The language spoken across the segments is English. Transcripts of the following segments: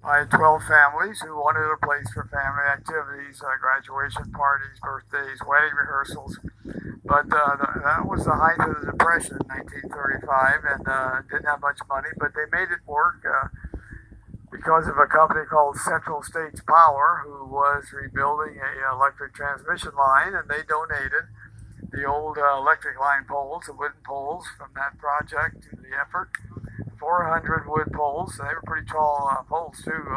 I had 12 families who wanted a place for family activities, graduation parties, birthdays, wedding rehearsals. But that was the height of the Depression in 1935, and didn't have much money, but they made it work because of a company called Central States Power, who was rebuilding a electric transmission line, and they donated the old electric line poles, the wooden poles from that project to the effort. 400 wood poles. They were pretty tall poles too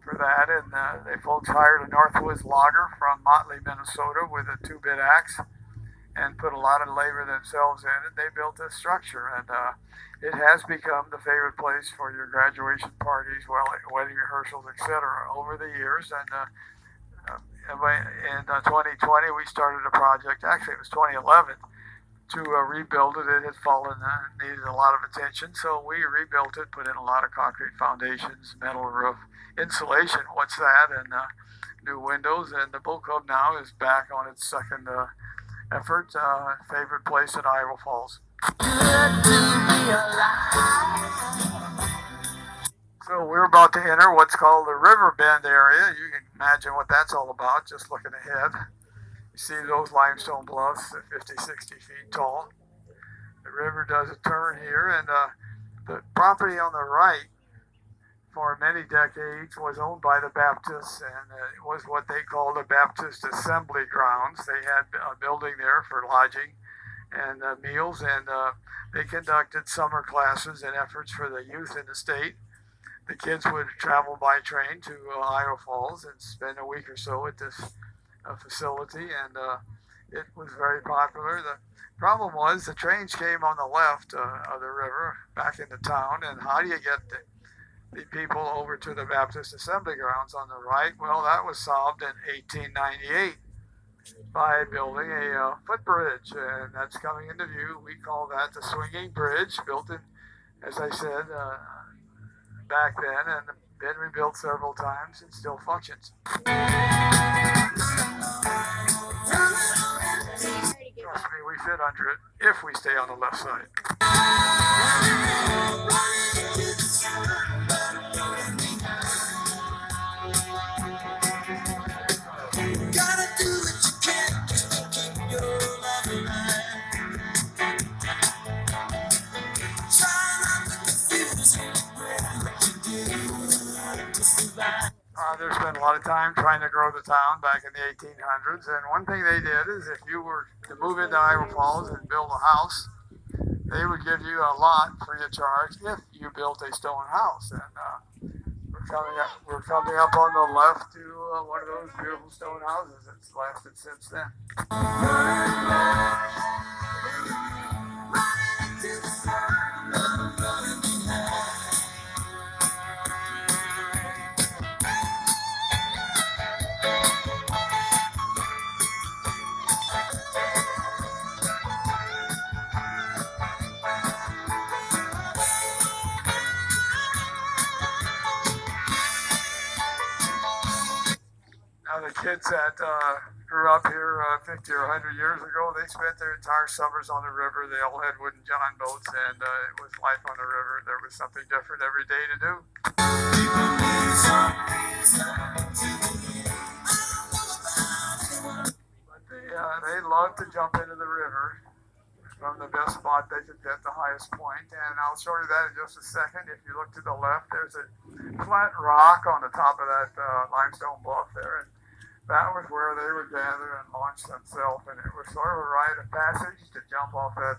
for that. And they folks hired a Northwoods logger from Motley, Minnesota, with a two-bit axe and put a lot of labor themselves in it. They built this structure, and it has become the favorite place for your graduation parties, wedding rehearsals, etc. over the years. And in 2020, we started a project. Actually, it was 2011 to rebuild it. It had fallen, needed a lot of attention, so we rebuilt it, put in a lot of concrete foundations, metal roof, insulation. What's that? And new windows. And the boat club now is back on its second effort. Favorite place in Iowa Falls. So we're about to enter what's called the River Bend area. You can imagine what that's all about just looking ahead. You see those limestone bluffs, 50, 60 feet tall. The river does a turn here, and the property on the right for many decades was owned by the Baptists, and it was what they called the Baptist Assembly Grounds. They had a building there for lodging and meals, and they conducted summer classes and efforts for the youth in the state. The kids would travel by train to Iowa Falls and spend a week or so at this facility, and it was very popular. The problem was the trains came on the left of the river back into town, and how do you get the people over to the Baptist Assembly Grounds on the right? Well, that was solved in 1898 by building a footbridge, and that's coming into view. We call that the swinging bridge, built in, as I said, back then, and been rebuilt several times and still functions. Trust me, we fit under it if we stay on the left side. There's been a lot of time trying to grow the town back in the 1800s, and one thing they did is if you were to move into Iowa Falls and build a house, they would give you a lot free of charge if you built a stone house. And we're coming up on the left to one of those beautiful stone houses that's lasted since then. The kids that grew up here 50 or 100 years ago, they spent their entire summers on the river. They all had wooden john boats, and it was life on the river. There was something different every day to do. But they love to jump into the river from the best spot they could get, the highest point. And I'll show you that in just a second. If you look to the left, there's a flat rock on the top of that limestone bluff there. And that was where they would gather and launch themselves, and it was sort of a rite of passage to jump off that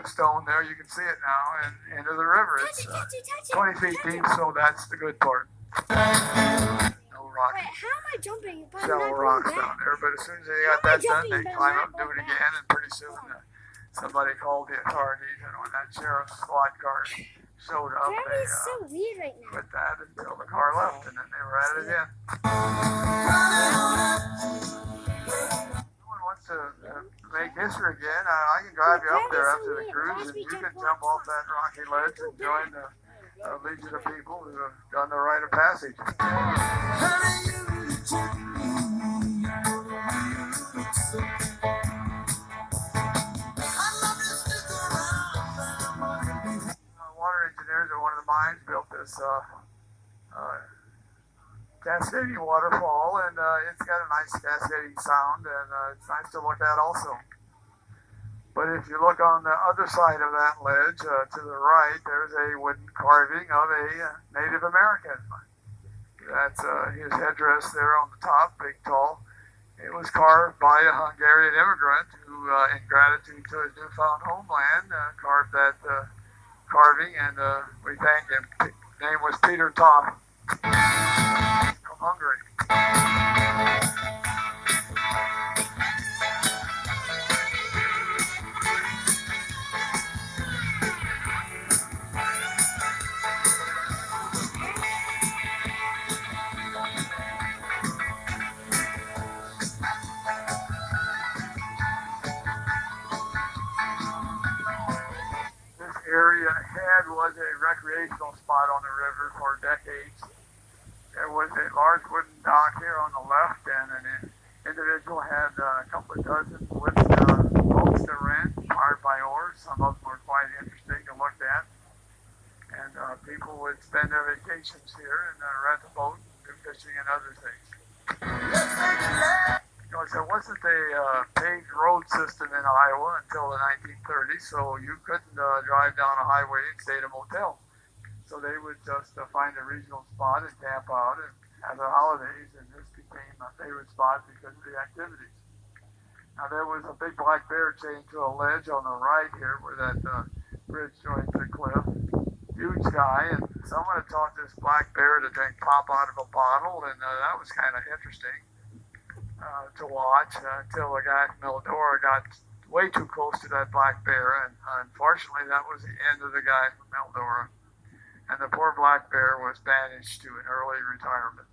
stone there. You can see it now, and into the river. It's 20 feet deep, so that's the good part. No rock. Wait, how am I jumping? Shallow rocks down there, but as soon as they got that done, they climb up and do it again, and pretty soon somebody called the authorities, and when that sheriff's squad car showed up, Gravity is so weird right now. quit that until the car left, and then they were at it again. Someone wants to make history again. I can drive you up there after the cruise, and you can jump off that rocky ledge and join the legion of people who have done the rite of passage. Water engineers at one of the mines built this this cascading waterfall, and it's got a nice cascading sound, and it's nice to look at also. But if you look on the other side of that ledge, to the right, there's a wooden carving of a Native American. That's his headdress there on the top, big tall. It was carved by a Hungarian immigrant who, in gratitude to his newfound homeland, carved that carving, and we thank him. His name was Peter Toff from Hungary. This area ahead was a recreational spot on the river for decades. There was a large wooden dock here on the left, and an individual had a couple of dozen wooden boats to rent, powered by oars. Some of them were quite interesting to look at. And people would spend their vacations here and rent a boat, do fishing and other things. You know, there wasn't a paved road system in Iowa until the 1930s, so you couldn't drive down a highway and stay at a motel. So they would just find a regional spot and camp out and have their holidays, and this became a favorite spot because of the activities. Now there was a big black bear chained to a ledge on the right here where that bridge joins the cliff. Huge guy, and someone had taught this black bear to drink pop out of a bottle, and that was kind of interesting to watch until the guy from Eldora got way too close to that black bear, and unfortunately that was the end of the guy from Eldora. And the poor black bear was banished to an early retirement.